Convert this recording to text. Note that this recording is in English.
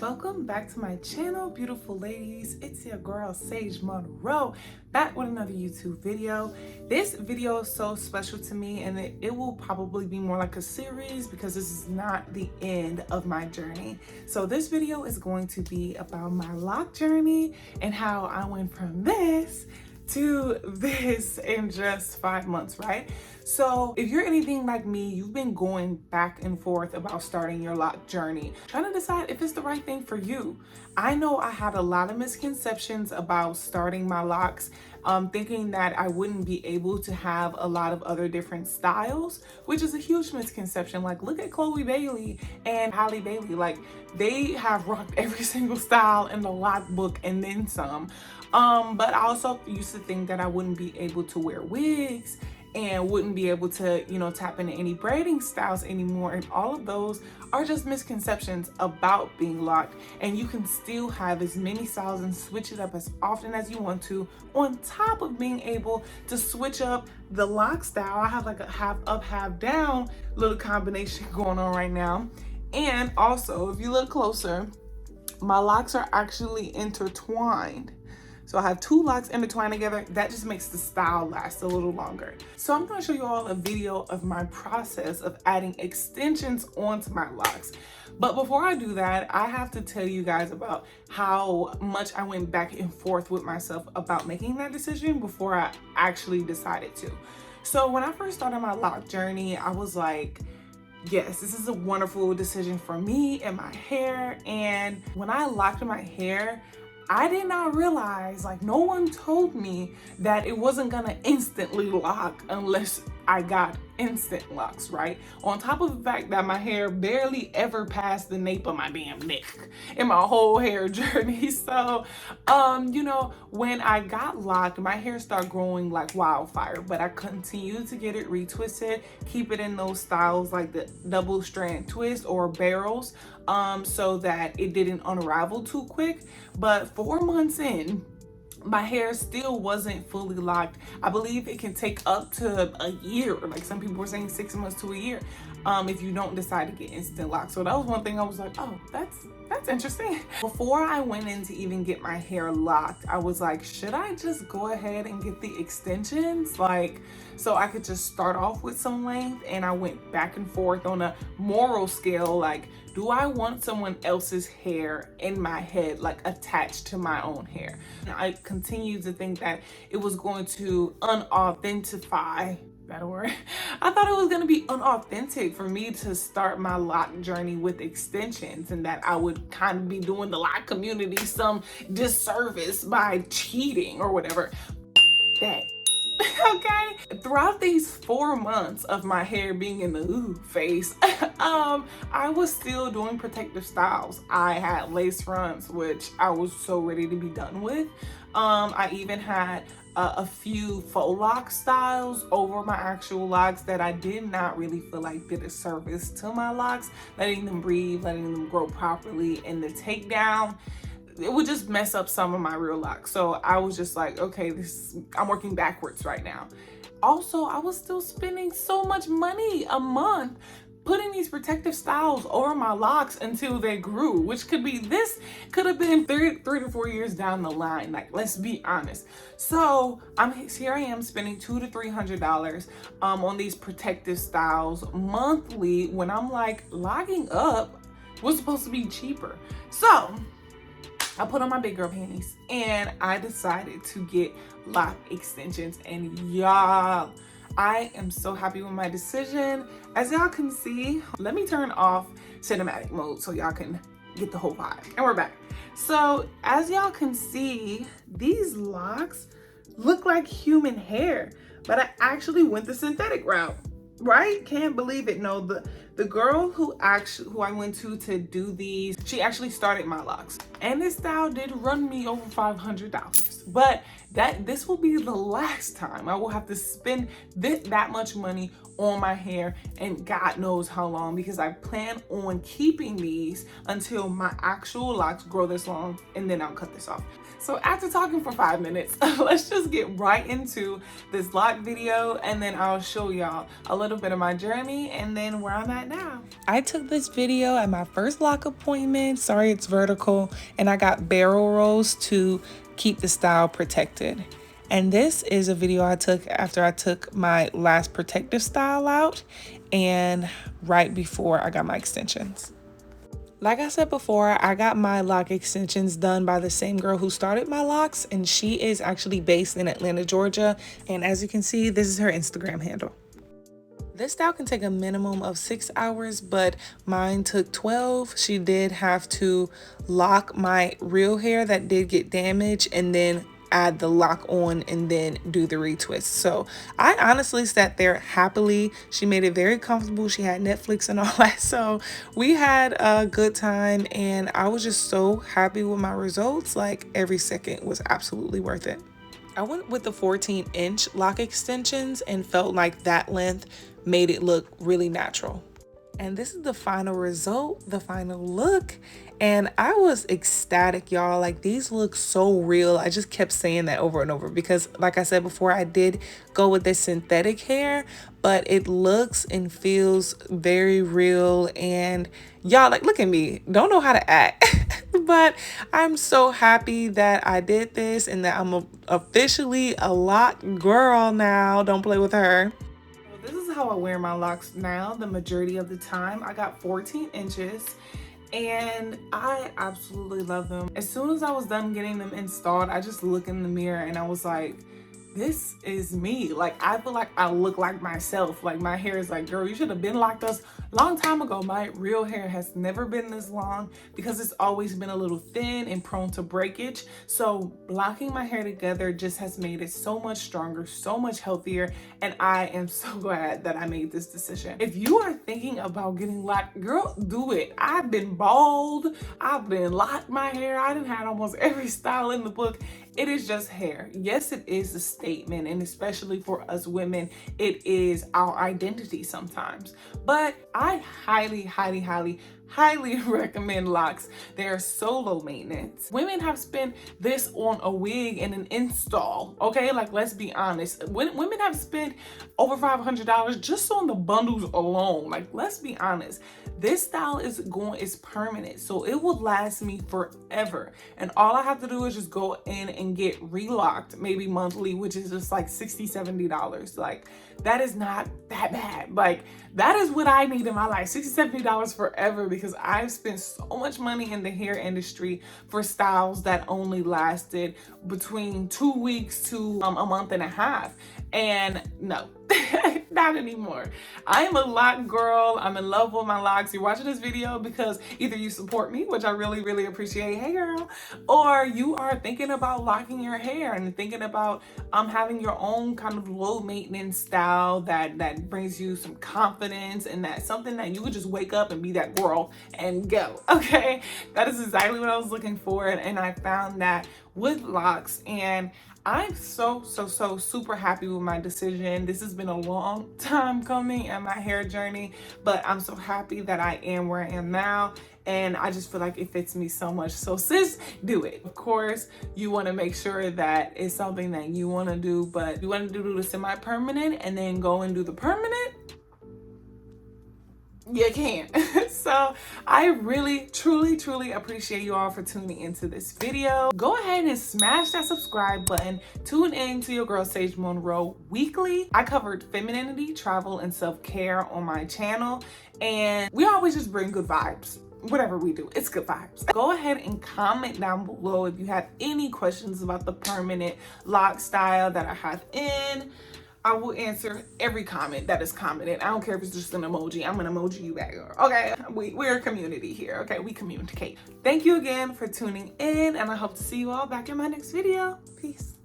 Welcome back to my channel, beautiful ladies. It's your girl Sage Monroe, back with another YouTube video. This video is so special to me, and it will probably be more like a series because this is not the end of my journey. So this video is going to be about my lock journey and how I went from this to this in just 5 months, right? So if you're anything like me, you've been going back and forth about starting your lock journey, trying to decide if it's the right thing for you. I know I had a lot of misconceptions about starting my locks, thinking that I wouldn't be able to have a lot of other different styles, which is a huge misconception. Like, look at Chloe Bailey and Halle Bailey. Like, they have rocked every single style in the lock book and then some. But I also used to think that I wouldn't be able to wear wigs and wouldn't be able to, tap into any braiding styles anymore. And all of those are just misconceptions about being locked. And you can still have as many styles and switch it up as often as you want to, on top of being able to switch up the lock style. I have like a half up, half down little combination going on right now. And also, if you look closer, my locks are actually intertwined. So I have two locks intertwined together. That just makes the style last a little longer. So I'm gonna show you all a video of my process of adding extensions onto my locks. But before I do that, I have to tell you guys about how much I went back and forth with myself about making that decision before I actually decided to. So when I first started my lock journey, I was like, yes, this is a wonderful decision for me and my hair. And when I locked my hair, I did not realize, like, no one told me that it wasn't gonna instantly lock unless I got instant locks, right? On top of the fact that my hair barely ever passed the nape of my damn neck in my whole hair journey. So, when I got locked, my hair started growing like wildfire, but I continued to get it retwisted, keep it in those styles like the double strand twist or barrels, so that it didn't unravel too quick. But 4 months in, my hair still wasn't fully locked. I believe it can take up to a year, like some people were saying 6 months to a year, if you don't decide to get instant lock. So that was one thing I was like, oh, that's interesting. Before I went in to even get my hair locked, I was like, should I just go ahead and get the extensions? Like, so I could just start off with some length. And I went back and forth on a moral scale, like, do I want someone else's hair in my head, like attached to my own hair? And I continued to think that it was going to unauthentify, that a word? I thought it was going to be unauthentic for me to start my lock journey with extensions, and that I would kind of be doing the lock community some disservice by cheating or whatever. That. Okay, throughout these 4 months of my hair being in the ooh phase, I was still doing protective styles. I had lace fronts, which I was so ready to be done with. I even had a few faux lock styles over my actual locks that I did not really feel like did a service to my locks, letting them breathe, letting them grow properly. And the takedown, it would just mess up some of my real locks. So I was just like, okay, I'm working backwards right now. Also, I was still spending so much money a month putting these protective styles over my locks until they grew, which could have been 3 to 4 years down the line. Like, let's be honest. So here I am spending $200 to $300 on these protective styles monthly, when I'm like, locking up was supposed to be cheaper. So I put on my big girl panties and I decided to get lock extensions. And y'all, I am so happy with my decision. As y'all can see, let me turn off cinematic mode so y'all can get the whole vibe. And we're back. So as y'all can see, these locks look like human hair, but I actually went the synthetic route. Right? Can't believe it. No, the girl who I went to do these, she actually started my locks, and this style did run me over $500. But this will be the last time I will have to spend that much money on my hair, and God knows how long, because I plan on keeping these until my actual locks grow this long, and then I'll cut this off. So after talking for 5 minutes, let's just get right into this lock video, and then I'll show y'all a little bit of my journey and then where I'm at right now. I took this video at my first lock appointment. Sorry, it's vertical. And I got barrel rolls to keep the style protected. And this is a video I took after I took my last protective style out and right before I got my extensions. Like I said before, I got my lock extensions done by the same girl who started my locks, and she is actually based in Atlanta, Georgia. And as you can see, this is her Instagram handle. This style can take a minimum of 6 hours, but mine took 12. She did have to lock my real hair that did get damaged and then add the lock on and then do the retwist. So I honestly sat there happily. She made it very comfortable. She had Netflix and all that. So we had a good time and I was just so happy with my results. Like every second was absolutely worth it. I went with the 14-inch lock extensions and felt like that length made it look really natural. And this is the final result, the final look. And I was ecstatic, y'all. Like, these look so real. I just kept saying that over and over because, like I said before, I did go with this synthetic hair, but it looks and feels very real. And y'all, like, look at me. Don't know how to act. But I'm so happy that I did this and that I'm officially a lock girl now. Don't play with her. This is how I wear my locks now the majority of the time. I got 14 inches and I absolutely love them. As soon as I was done getting them installed, I just looked in the mirror and I was like, this is me. Like, I feel like I look like myself. Like, my hair is like, girl, you should have been like us long time ago. My real hair has never been this long because it's always been a little thin and prone to breakage. So blocking my hair together just has made it so much stronger, so much healthier. And I am so glad that I made this decision. If you are thinking about getting locked, girl, do it. I've been bald. I've been locked my hair. I done had almost every style in the book. It is just hair. Yes, it is a statement, and especially for us women, it is our identity sometimes. But I highly recommend locks. They are so low maintenance. Women have spent this on a wig and an install, okay? Like, let's be honest. Women have spent over $500 just on the bundles alone. Like, let's be honest. This style is permanent, so it will last me forever. And all I have to do is just go in and get relocked, maybe monthly, which is just like $60, $70. Like, that is not that bad. Like, that is what I need in my life, $60, $70 forever, because I've spent so much money in the hair industry for styles that only lasted between 2 weeks to a month and a half. And no, not anymore. I'm a lock girl. I'm in love with my locks. You're watching this video because either you support me, which I really appreciate, hey girl, or you are thinking about locking your hair and thinking about having your own kind of low maintenance style that brings you some confidence, and that's something that you could just wake up and be that girl and go. Okay, that is exactly what I was looking for, and I found that with locks, and I'm so super happy with my decision. This has been a long time coming in my hair journey, but I'm so happy that I am where I am now. And I just feel like it fits me so much. So sis, do it. Of course, you want to make sure that it's something that you want to do, but you want to do the semi-permanent and then go and do the permanent, you can. So I really truly appreciate you all for tuning into this video. Go ahead and smash that subscribe button. Tune in to your girl Sage Monroe weekly. I covered femininity, travel, and self-care on my channel, and we always just bring good vibes. Whatever we do, it's good vibes. Go ahead and comment down below if you have any questions about the permanent lock style that I have in. I will answer every comment that is commented. I don't care if it's just an emoji. I'm gonna emoji you back, girl. Okay, we're a community here. Okay, we communicate. Thank you again for tuning in, and I hope to see you all back in my next video. Peace.